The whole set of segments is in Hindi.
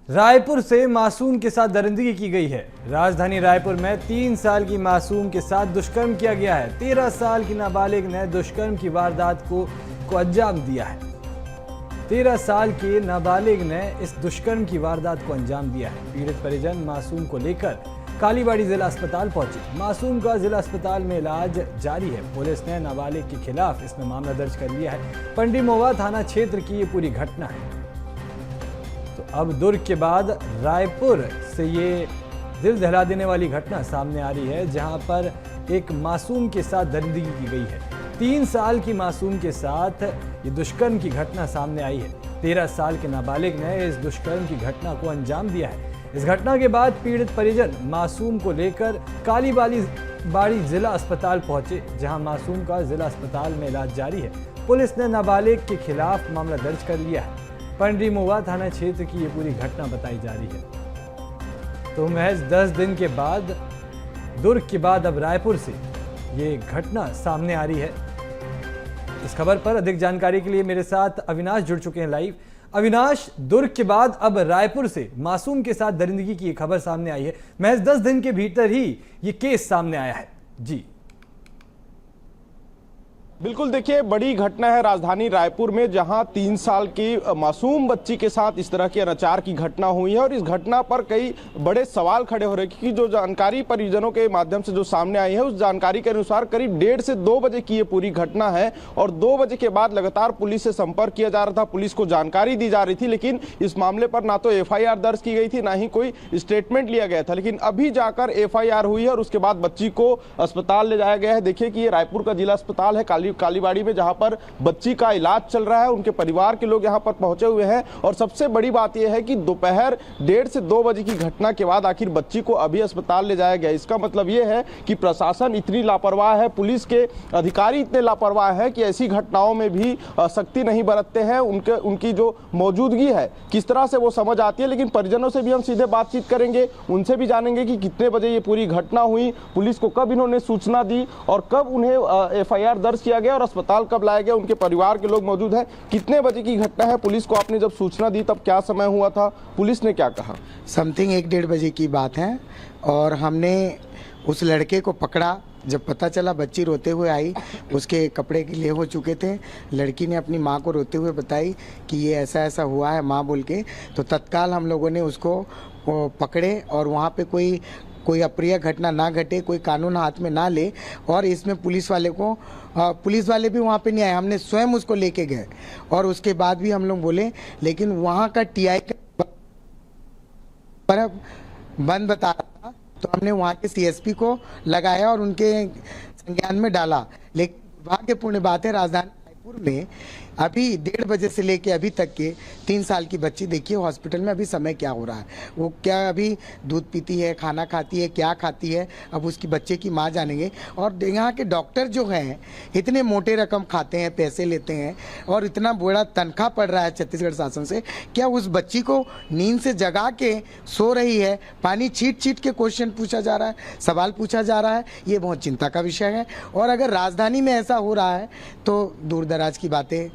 रायपुर से मासूम के साथ दरिंदगी की गई है। राजधानी रायपुर में 3 साल की मासूम के साथ दुष्कर्म किया गया है। 13 साल की नाबालिग ने दुष्कर्म की वारदात को अंजाम दिया है। 13 साल के नाबालिग ने इस दुष्कर्म की वारदात को अंजाम दिया है। पीड़ित परिजन मासूम को लेकर कालीबाड़ी जिला अस्पताल पहुंचे। मासूम का जिला अस्पताल में इलाज जारी है। पुलिस ने नाबालिग के खिलाफ इसमें मामला दर्ज कर लिया है। पंडी मोवा थाना क्षेत्र की ये पूरी घटना है। तो अब दुर्ग के बाद रायपुर से ये दिल दहला देने वाली घटना सामने आ रही है, जहां पर एक मासूम के साथ दरिंदगी की गई है। 3 साल की मासूम के साथ ये दुष्कर्म की घटना सामने आई है। 13 साल के नाबालिग ने इस दुष्कर्म की घटना को अंजाम दिया है। इस घटना के बाद पीड़ित परिजन मासूम को लेकर कालीबाड़ी जिला अस्पताल पहुंचे, जहां मासूम का जिला अस्पताल में इलाज जारी है। पुलिस ने नाबालिग के खिलाफ मामला दर्ज कर लिया है। पंडी मोवा थाना क्षेत्र की ये पूरी घटना बताई जा रही है। तो महज 10 दिन के बाद दुर्ग के बाद अब रायपुर से ये घटना सामने आ रही है। इस खबर पर अधिक जानकारी के लिए मेरे साथ अविनाश जुड़ चुके हैं लाइव। अविनाश, दुर्ग के बाद अब रायपुर से मासूम के साथ दरिंदगी की खबर सामने आई है। महज 10 दिन के भीतर ही ये केस सामने आया है। जी बिल्कुल, देखिए बड़ी घटना है राजधानी रायपुर में, जहां 3 साल की मासूम बच्ची के साथ इस तरह के अनाचार की घटना हुई है। और इस घटना पर कई बड़े सवाल खड़े हो रहे हैं, क्योंकि जो जानकारी परिजनों के माध्यम से जो सामने आई है, उस जानकारी के अनुसार करीब 1:30 से 2 बजे की ये पूरी घटना है। और 2 बजे के बाद लगातार पुलिस से संपर्क किया जा रहा था, पुलिस को जानकारी दी जा रही थी, लेकिन इस मामले पर ना तो FIR दर्ज की गई थी, ना ही कोई स्टेटमेंट लिया गया था। लेकिन अभी जाकर FIR हुई है और उसके बाद बच्ची को अस्पताल ले जाया गया है। देखिए कि ये रायपुर का जिला अस्पताल है कालीबाड़ी में, जहां पर बच्ची का इलाज चल रहा है। उनके परिवार के लोग यहां पर पहुंचे हुए हैं। और सबसे बड़ी बात यह है कि दोपहर 1:30 से 2 बजे की घटना के बाद आखिर बच्ची को अभी अस्पताल ले जाया गया। इसका मतलब यह है कि प्रशासन इतनी लापरवाह है, पुलिस के अधिकारी इतने लापरवाह है कि ऐसी घटनाओं में भी सख्ती नहीं बरतते हैं। उनकी जो मौजूदगी है किस तरह से वो समझ आती है। लेकिन परिजनों से भी हम सीधे बातचीत करेंगे, उनसे भी जानेंगे कि कितने बजे ये पूरी घटना हुई, पुलिस को कब इन्होंने सूचना दी और कब उन्हें FIR दर्ज किया गया और अस्पताल कब लाया गया। उनके परिवार के लोग मौजूद हैं। कितने बजे की घटना है, पुलिस को आपने जब सूचना दी तब क्या समय हुआ था, पुलिस ने क्या कहा? समथिंग 1-1:30 बजे की बात है। और हमने उस लड़के को पकड़ा। जब पता चला बच्ची रोते हुए आई, उसके कपड़े गिले हो चुके थे। लड़की ने अपनी माँ को रोते हुए बताई कि ये ऐसा ऐसा हुआ है माँ बोल के। तो तत्काल हम लोगों ने उसको पकड़े और वहाँ पे कोई अप्रिय घटना ना घटे, कोई कानून हाथ में ना ले। और इसमें पुलिस वाले भी वहाँ पे नहीं आए, हमने स्वयं उसको लेके गए। और उसके बाद भी हम लोग बोले, लेकिन वहाँ का TI पर बंद बता रहा था, तो हमने वहाँ के CSP को लगाया और उनके संज्ञान में डाला। लेकिन दुर्भाग्यपूर्ण बात है, राजधानी रायपुर में अभी 1:30 बजे से लेके अभी तक के 3 साल की बच्ची, देखिए हॉस्पिटल में अभी समय क्या हो रहा है। वो क्या अभी दूध पीती है, खाना खाती है, क्या खाती है, अब उसकी बच्चे की माँ जानेंगे। और यहाँ के डॉक्टर जो हैं इतने मोटे रकम खाते हैं, पैसे लेते हैं और इतना बड़ा तनख्वाह पड़ रहा है छत्तीसगढ़ शासन से। क्या उस बच्ची को नींद से जगा के सो रही है? पानी छीट छीट के क्वेश्चन पूछा जा रहा है, सवाल पूछा जा रहा है। ये बहुत चिंता का विषय है। और अगर राजधानी में ऐसा हो रहा है तो दूर दराज की बातें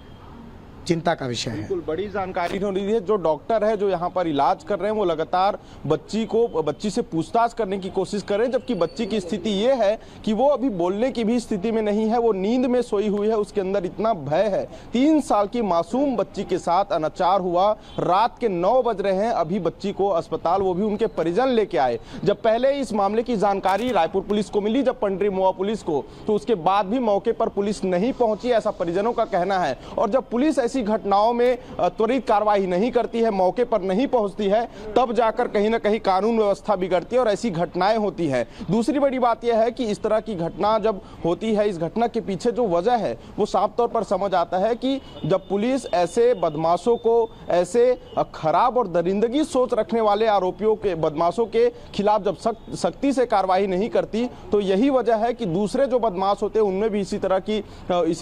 चिंता का विषय है। बिल्कुल, बड़ी जानकारी हो रही है। जो डॉक्टर है जो यहाँ पर इलाज कर रहे हैं, वो लगातार बच्ची से पूछताछ करने की कोशिश कर रहे हैं, जबकि बच्ची की स्थिति ये है कि वो अभी बोलने की भी स्थिति में नहीं है। वो नींद में सोई हुई है, उसके अंदर इतना भय है। 3 साल की मासूम बच्ची के साथ अनाचार हुआ। रात के 9 बज रहे हैं, अभी बच्ची को अस्पताल वो भी उनके परिजन लेके आए। जब पहले इस मामले की जानकारी रायपुर पुलिस को मिली, जब पंडी मोवा पुलिस को, तो उसके बाद भी मौके पर पुलिस नहीं पहुंची, ऐसा परिजनों का कहना है। और जब पुलिस ऐसी घटनाओं में त्वरित कार्रवाई नहीं करती है, मौके पर नहीं पहुंचती है, तब जाकर कहीं ना कहीं कानून व्यवस्था बिगड़ती है और ऐसी घटनाएं होती है। दूसरी बड़ी बात यह है कि इस तरह की घटना जब होती है, इस घटना के पीछे जो वजह है वो साफ तौर पर समझ आता है कि जब पुलिस ऐसे बदमाशों को, ऐसे खराब और दरिंदगी सोच रखने वाले आरोपियों के, बदमाशों के खिलाफ जब सख्ती से कार्रवाई नहीं करती, तो यही वजह है कि दूसरे जो बदमाश होते हैं उनमें भी इसी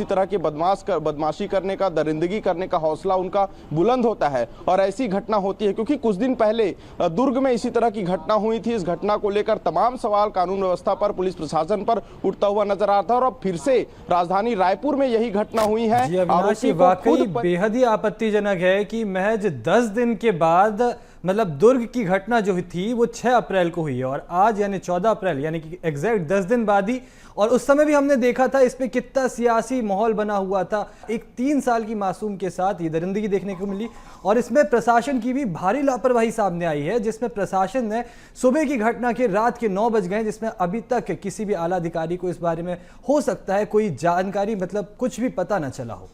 तरह की बदमाशी करने का, दरिंदगी करने का हौसला उनका बुलंद होता है। और ऐसी घटना होती है क्योंकि कुछ दिन पहले दुर्ग में इसी तरह की घटना हुई थी। इस घटना को लेकर तमाम सवाल कानून व्यवस्था पर, पुलिस प्रशासन पर उठता हुआ नजर आता है। और अब फिर से राजधानी रायपुर में यही घटना हुई है। वाकई बेहद ही आपत्तिजनक है कि महज 10 दिन के बाद मतलब दुर्ग की घटना जो थी वो 6 अप्रैल को हुई है और आज यानी 14 अप्रैल यानी कि एग्जैक्ट 10 दिन बाद ही, और उस समय भी हमने देखा था इस पे कितना सियासी माहौल बना हुआ था। एक 3 साल की मासूम के साथ ये दरिंदगी देखने को मिली और इसमें प्रशासन की भी भारी लापरवाही सामने आई है, जिसमें प्रशासन ने सुबह की घटना के रात के 9 बज गए, जिसमें अभी तक किसी भी आला अधिकारी को इस बारे में हो सकता है कोई जानकारी मतलब कुछ भी पता न चला हो।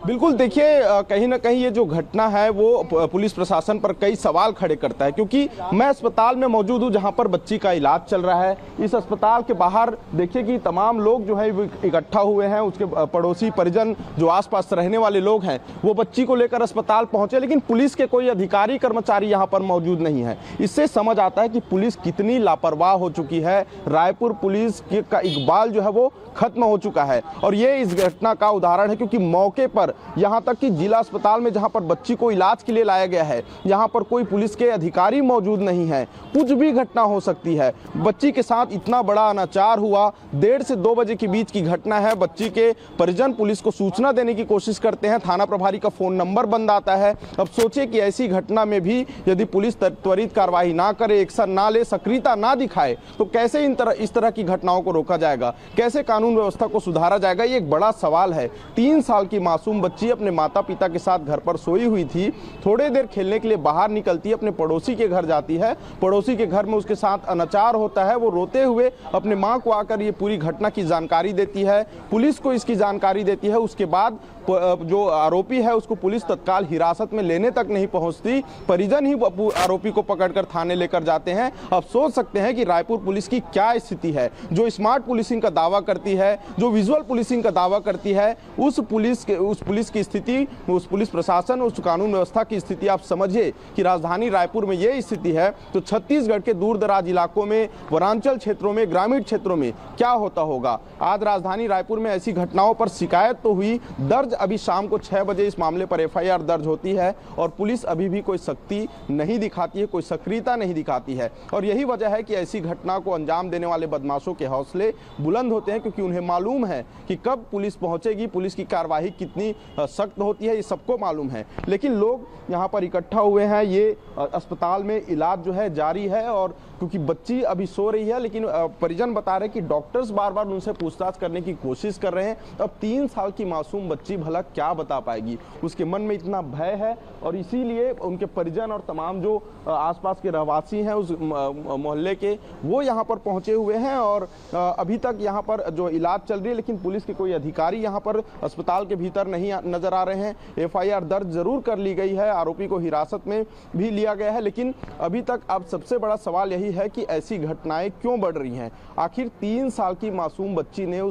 बिल्कुल, देखिए कहीं ना कहीं ये जो घटना है वो पुलिस प्रशासन पर कई सवाल खड़े करता है, क्योंकि मैं अस्पताल में मौजूद हूँ जहां पर बच्ची का इलाज चल रहा है। इस अस्पताल के बाहर देखिए कि तमाम लोग जो है इकट्ठा हुए हैं, उसके पड़ोसी परिजन जो आसपास रहने वाले लोग हैं वो बच्ची को लेकर अस्पताल पहुंचे, लेकिन पुलिस के कोई अधिकारी कर्मचारी यहाँ पर मौजूद नहीं है। इससे समझ आता है कि पुलिस कितनी लापरवाह हो चुकी है। रायपुर पुलिस का इकबाल जो है वो खत्म हो चुका है और ये इस घटना का उदाहरण है, क्योंकि मौके पर यहां तक कि जिला अस्पताल में जहां पर बच्ची को इलाज के लिए लाया गया है, यहां पर कोई पुलिस के अधिकारी मौजूद नहीं है। कुछ भी घटना हो सकती है। बच्ची के साथ इतना बड़ा अनाचार हुआ, 1:30 से 2 बजे के बीच की घटना है। बच्ची के परिजन पुलिस को सूचना देने की कोशिश करते हैं, थाना प्रभारी का फोन नंबर बंद आता है। अब सोचे कि ऐसी घटना में भी यदि पुलिस त्वरित कार्रवाई ना करे, एक्शन ना ले, सक्रियता ना दिखाए, तो कैसे इस तरह की घटनाओं को रोका जाएगा, कैसे कानून व्यवस्था को सुधारा जाएगा, ये एक बड़ा सवाल है। 3 साल की मासूम बच्ची अपने माता पिता के साथ घर पर सोई हुई थी, थोड़ी देर खेलने के लिए बाहर निकलती है, अपने पड़ोसी के घर जाती है, पड़ोसी के घर में उसके साथ अनाचार होता है। वो रोते हुए अपने मां को आकर ये पूरी घटना की जानकारी देती है, पुलिस को इसकी जानकारी देती है। उसके बाद जो आरोपी है उसको पुलिस तत्काल हिरासत में लेने तक नहीं पहुंचती, परिजन ही आरोपी को पकड़कर थाने लेकर जाते हैं। अब सोच सकते हैं कि रायपुर पुलिस की क्या स्थिति है। जो स्मार्ट पुलिसिंग का दावा करती है, जो विजुअल पुलिसिंग का दावा करती है, उस पुलिस की स्थिति, उस पुलिस प्रशासन, उस कानून व्यवस्था की स्थिति आप समझिए कि राजधानी रायपुर में ये स्थिति है तो छत्तीसगढ़ के दूर दराज इलाकों में, वनांचल क्षेत्रों में, ग्रामीण क्षेत्रों में क्या होता होगा। आज राजधानी रायपुर में ऐसी घटनाओं पर शिकायत तो हुई, दर्ज अभी शाम को 6 बजे इस मामले पर एफआईआर दर्ज होती है और पुलिस अभी भी कोई सख्ती नहीं दिखाती है, कोई सक्रियता नहीं दिखाती है। और यही वजह है कि ऐसी घटना को अंजाम देने वाले बदमाशों के हौसले बुलंद होते हैं, क्योंकि उन्हें मालूम है कि कब पुलिस पहुंचेगी, पुलिस की कार्रवाई कितनी सख्त होती है, ये सबको मालूम है। लेकिन लोग यहाँ पर इकट्ठा हुए हैं, ये अस्पताल में इलाज जो है जारी है और क्योंकि बच्ची अभी सो रही है, लेकिन परिजन बता रहे हैं कि डॉक्टर्स बार बार उनसे पूछताछ करने की कोशिश कर रहे हैं। अब 3 साल की मासूम बच्ची भला क्या बता पाएगी, उसके मन में इतना भय है और इसीलिए उनके परिजन और तमाम जो आसपास के रहवासी हैं उस मोहल्ले के, वो यहाँ पर पहुंचे हुए हैं और अभी तक यहाँ पर जो इलाज चल रही है, लेकिन पुलिस के कोई अधिकारी यहाँ पर अस्पताल के भीतर नहीं नजर आ रहे हैं। एफआईआर दर्ज जरूर कर ली गई है, आरोपी को हिरासत में भी लिया गया है, लेकिन अभी तक अब सबसे बड़ा सवाल यही है कि ऐसी घटनाएं क्यों बढ़ रही हैं। आखिर 3 साल की मासूम बच्ची ने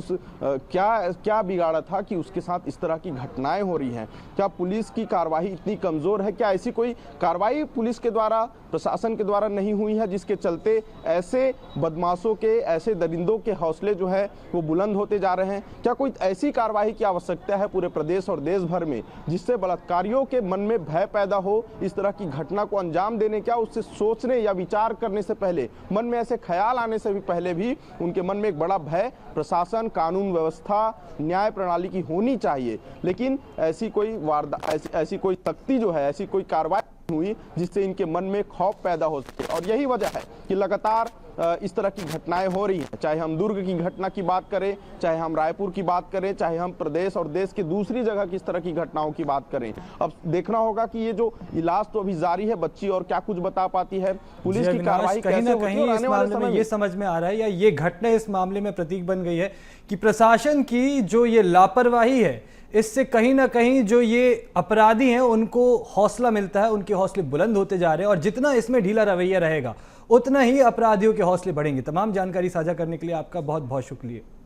क्या बिगाड़ा था कि उसके साथ इस तरह की घटनाएं हो रही हैं। क्या पुलिस की कार्रवाई इतनी कमजोर है, क्या ऐसी कोई कार्रवाई पुलिस के द्वारा, प्रशासन के द्वारा नहीं हुई है जिसके चलते ऐसे बदमाशों के, ऐसे दरिंदों के हौसले जो है वो बुलंद होते जा रहे हैं। क्या कोई ऐसी कार्रवाई की आवश्यकता है पूरे प्रदेश और देश भर में जिससे बलात्कारियों के मन में भय पैदा हो, इस तरह की घटना को अंजाम देने, क्या उससे सोचने या विचार करने से पहले, मन में ऐसे ख्याल आने से भी पहले भी उनके मन में एक बड़ा भय प्रशासन, कानून व्यवस्था, न्याय प्रणाली की होनी चाहिए। लेकिन ऐसी कोई सख्ती जो है, ऐसी कोई कार्रवाई हुई जिससे इनके मन में खौफ पैदा हो सके। और यही वजह है कि लगातार इस तरह की घटनाएं हो रही हैं। चाहे हम दुर्ग की घटना की बात करें, चाहे हम रायपुर की बात करें, चाहे हम प्रदेश और देश की दूसरी जगह किस तरह की घटनाओं की बात करें। अब देखना होगा कि ये जो इलाज तो अभी जारी है, बच्ची और क्या कुछ बता पाती है, पुलिस की कार्रवाई कैसे होती है, आने वाले समय में ये समझ में आ रहा है या ये घटना इस मामले में प्रतीक बन गई है कि प्रशासन की जो ये लापरवाही है, इससे कहीं ना कहीं जो ये अपराधी हैं उनको हौसला मिलता है, उनके हौसले बुलंद होते जा रहे हैं और जितना इसमें ढीला रवैया रहेगा उतना ही अपराधियों के हौसले बढ़ेंगे। तमाम जानकारी साझा करने के लिए आपका बहुत बहुत शुक्रिया।